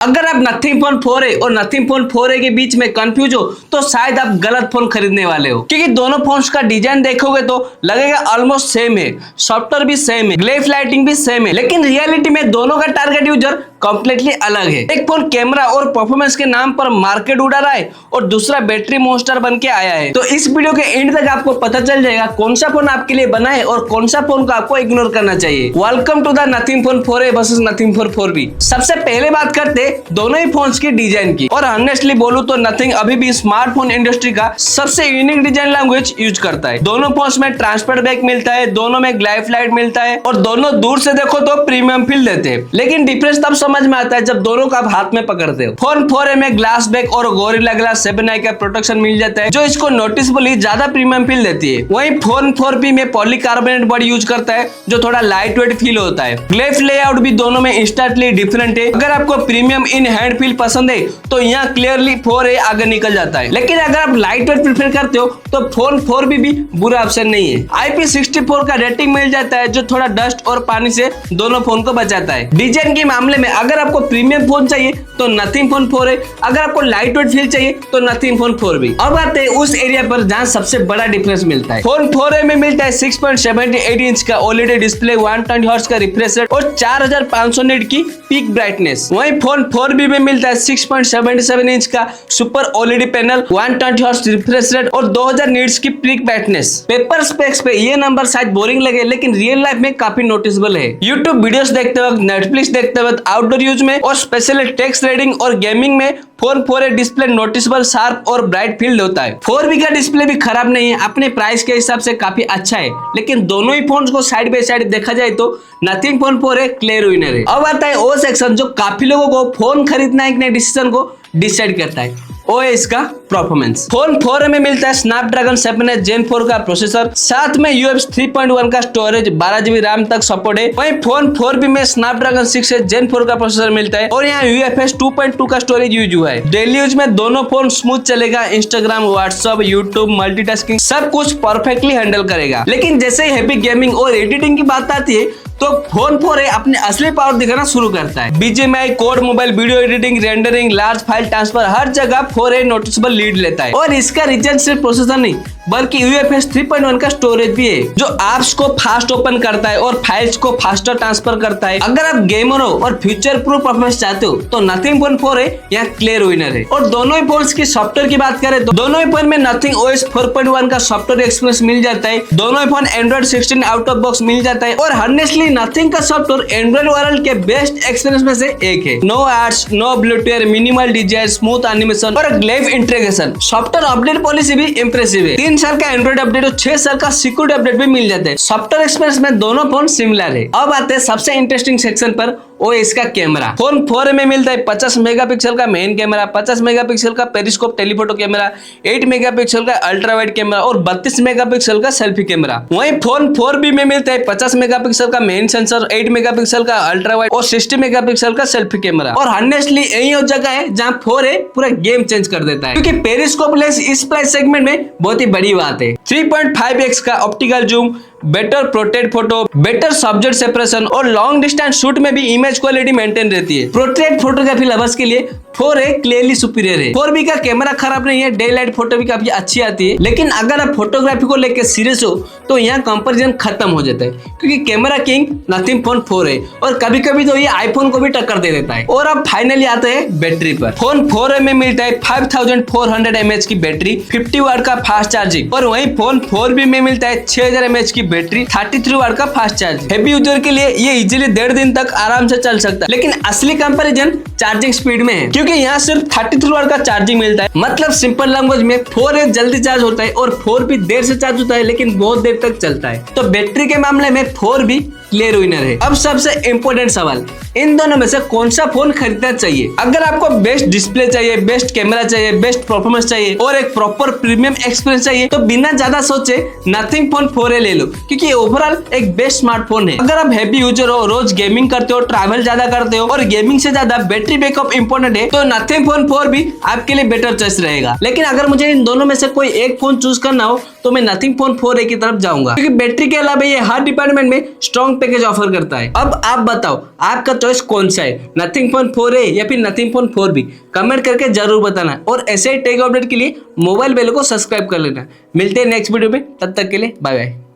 अगर आप nothing Phone 4A और नथिंग फोन 4A के बीच में कंफ्यूज हो तो शायद आप गलत फोन खरीदने वाले हो, क्योंकि दोनों फोन्स का डिजाइन देखोगे तो लगेगा ऑलमोस्ट सेम है, सॉफ्टवेयर भी सेम है, ग्लेफ लाइटिंग भी सेम है, लेकिन रियलिटी में दोनों का टारगेट यूजर कंप्लीटली अलग है। एक फोन कैमरा और परफॉर्मेंस के नाम पर मार्केट उड़ा रहा है और दूसरा बैटरी मॉन्स्टर बन के आया है। तो इस वीडियो के एंड तक आपको पता चल जाएगा कौन सा फोन आपके लिए बना है और कौन सा फोन को आपको इग्नोर करना चाहिए। Welcome to the Nothing Phone 4A versus Nothing Phone 4B। सबसे पहले बात करते दोनों ही फोन्स की डिजाइन की, और ऑनेस्टली बोलूं तो नथिंग अभी भी स्मार्टफोन इंडस्ट्री का सबसे यूनिक डिजाइन लैंग्वेज यूज करता है। दोनों फोन्स में ट्रांसपेरेंट बैक मिलता है, दोनों में ग्लाइफ लाइट मिलता है और दोनों दूर से देखो तो प्रीमियम फील देते हैं, लेकिन डिफरेंस तब समझ में आता है जब दोनों को आप हाथ में पकड़ते हो। फोन 4A में ग्लास बैक और गोरिल्ला ग्लास 7i का प्रोटेक्शन मिल जाता है जो इसको नोटिसेबली ज्यादा प्रीमियम फील देती है। वहीं फोन 4B में पॉलीकार्बोनेट बॉडी यूज करता है जो थोड़ा लाइट वेट फील होता है। ग्लेफ लेआउट भी दोनों में इंस्टेंटली डिफरेंट है। अगर आपको प्रीमियम इन हैंड फील पसंद है तो यहाँ क्लियरली 4A आगे निकल जाता है, लेकिन अगर आप लाइट वेट प्रेफर करते हो तो फोन 4B भी बुरा ऑप्शन नहीं है। IP64 का रेटिंग मिल जाता है जो थोड़ा डस्ट और पानी से दोनों फोन को बचाता है। डिजाइन के मामले में अगर आपको प्रीमियम फोन चाहिए तो नथिंग फोन 4A, अगर आपको लाइट वेट फील चाहिए तो नथिंग फोन 4B। अब आते हैं उस एरिया पर जहां सबसे बड़ा डिफरेंस मिलता है। फोन 4A में मिलता है 6.78 इंच का OLED डिस्प्ले, 120 हर्ट्ज का रिफ्रेश रेट और 4500 निट की पीक ब्राइटनेस। वहीं फोन 4B में मिलता है 6.77 इंच का super OLED panel, 120 hertz refresh rate और 2000 निट्स की पीक ब्राइटनेस। पेपर स्पेक्स पे ये नंबर शायद बोरिंग लगे, लेकिन रियल लाइफ में काफी नोटिसेबल है। यूट्यूब वीडियोस देखते वक्त, नेटफ्लिक्स देखते वक्त, आउटडोर यूज में और स्पेशली टेक्स्ट रीडिंग और गेमिंग में phone 4A display noticeable sharp और ब्राइट फील्ड होता है। 4B का डिस्प्ले भी खराब नहीं है, अपने प्राइस के हिसाब से काफी अच्छा है, लेकिन दोनों ही फोन्स को साइड बाय साइड देखा जाए तो nothing Phone 4A clear winner है। अब आता है वो सेक्शन जो काफी लोगों को फोन खरीदना है कि नहीं डिसीजन को डिसाइड करता है, वो है इसका परफॉर्मेंस। फोन 4A में मिलता है स्नैपड्रैगन 7 Gen 4 का प्रोसेसर, साथ में UFS 3.1 का स्टोरेज, 12GB रैम तक सपोर्ट है। वहीं फोन 4B में स्नैपड्रैगन 6 Gen 4 का प्रोसेसर मिलता है और यहाँ UFS 2.2 का स्टोरेज यूज हुआ है। डेली यूज में दोनों फोन स्मूथ चलेगा, इंस्टाग्राम, व्हाट्सएप, यूट्यूब, मल्टीटास्किंग सब कुछ परफेक्टली हैंडल करेगा। लेकिन जैसे ही हैवी गेमिंग और एडिटिंग की बात आती है तो फोन 4A अपने असली पावर दिखाना शुरू करता है। BGMI, COD mobile, video editing, rendering, large file transfer, हर जगह 4A नोटिसेबल लीड लेता है। और इसका रीजन सिर्फ प्रोसेसर नहीं बल्कि UFS 3.1 का स्टोरेज भी है जो एप्स को फास्ट ओपन करता है और फाइल्स को फास्टर ट्रांसफर करता है। अगर आप गेमर हो और फ्यूचर प्रूफ परफॉर्मेंस चाहते हो तो नथिंग फोन 4A यहाँ क्लियर विनर है। और दोनों ही फोन्स की सॉफ्टवेयर की बात करें तो दोनों ही फोन में नथिंग OS 4.1 का सॉफ्टवेयर एक्सपीरियंस मिल जाता है। दोनों ही phone Android 16 out of box मिल जाता है और ऑनेस्टली नथिंग का सॉफ्टवेयर एंड्रॉइड वर्ल्ड के बेस्ट एक्सपीरियंस में से एक है। No ads, no Bluetooth, minimal design, smooth animation और glyph integration. Software update policy भी इंप्रेसिव है। 3 साल का एंड्रॉइड अपडेट और 6 साल का सिक्योरिटी अपडेट भी मिल जाते हैं। सॉफ्टवेयर एक्सपीरियंस में दोनों फोन सिमिलर है। अब आते हैं सबसे इंटरेस्टिंग सेक्शन पर, वो इसका कैमरा। फोन 4A में मिलता है 50 मेगापिक्सल का मेन कैमरा, 50 मेगापिक्सल का पेरिस्कोप टेलीफोटो कैमरा, 8 मेगापिक्सल का अल्ट्रा वाइड कैमरा और 32 मेगापिक्सल का सेल्फी कैमरा। वहीं फोन 4B में मिलता है 50 मेगापिक्सल का मेन सेंसर, 8 मेगापिक्सल का अल्ट्रा वाइड और 60 मेगापिक्सल का सेल्फी कैमरा। और ऑनेस्टली यही वो जगह है जहां 4A पूरा गेम चेंज कर देता है, क्योंकि पेरिस्कोप लेंस इस प्राइस सेगमेंट में बहुत ही बड़ी बात है। 3.5x का optical zoom, better protect photo, better subject separation और लॉन्ग डिस्टेंस शूट में भी इमेज क्वालिटी मेंटेन रहती है। प्रोट्रेट फोटोग्राफी लवर्स के लिए 4A क्लियरली सुपीरियर है। 4B का कैमरा खराब नहीं है, डे लाइट फोटो भी काफी अच्छी आती है, लेकिन अगर आप फोटोग्राफी को लेकर सीरियस हो तो यहाँ कंपैरिजन खत्म हो जाता है, क्योंकि camera king nothing Phone 4A और कभी कभी तो ये आईफोन को भी टक्कर दे देता है। और अब फाइनली आते हैं बैटरी पर। फोन 4A में मिलता है 5400 mAh की बैटरी, 50 वाट का फास्ट चार्जिंग, और वहीं फोन 4B में मिलता है 6000 mAh की बैटरी, 33 वाट का फास्ट चार्जिंग। हेवी यूजर के लिए ये इजीली 1.5 दिन तक आराम से चल सकता है, लेकिन असली कंपैरिजन चार्जिंग स्पीड में है, क्योंकि यहाँ सिर्फ 33 वाट का चार्जिंग मिलता है। मतलब सिंपल लैंग्वेज में 4A जल्दी चार्ज होता है और 4B देर से चार्ज होता है, लेकिन बहुत देर तक चलता है। तो बैटरी के मामले में 4B क्लियर विनर है। अब सबसे इंपॉर्टेंट सवाल, इन दोनों में से कौन सा फोन खरीदना चाहिए? अगर आपको बेस्ट डिस्प्ले चाहिए, बेस्ट कैमरा चाहिए, बेस्ट परफॉर्मेंस चाहिए और एक प्रॉपर प्रीमियम एक्सपीरियंस चाहिए तो बिना ज्यादा सोचे नथिंग फोन 4A ले लो, क्योंकि ओवरऑल एक बेस्ट स्मार्टफोन है। अगर आप हैवी यूजर हो, रोज गेमिंग करते हो, ट्रैवल ज्यादा करते हो और गेमिंग से ज्यादा बैटरी बैकअप इंपॉर्टेंट है तो नथिंग फोन 4B आपके लिए बेटर चॉइस रहेगा। लेकिन अगर मुझे इन दोनों में से कोई एक फोन चूज करना हो तो मैं नथिंग फोन 4A की तरफ जाऊंगा, क्योंकि बैटरी के अलावा ये हर डिपार्टमेंट में स्ट्रॉन्ग पैकेज ऑफर करता है। अब आप बताओ आपका चॉइस कौन सा है, नथिंग फोन 4A या फिर नथिंग फोन 4B? कमेंट करके जरूर बताना और ऐसे ही टेक अपडेट के लिए मोबाइल बेल को सब्सक्राइब कर लेना। मिलते हैं नेक्स्ट वीडियो में, तब तक के लिए बाय बाय।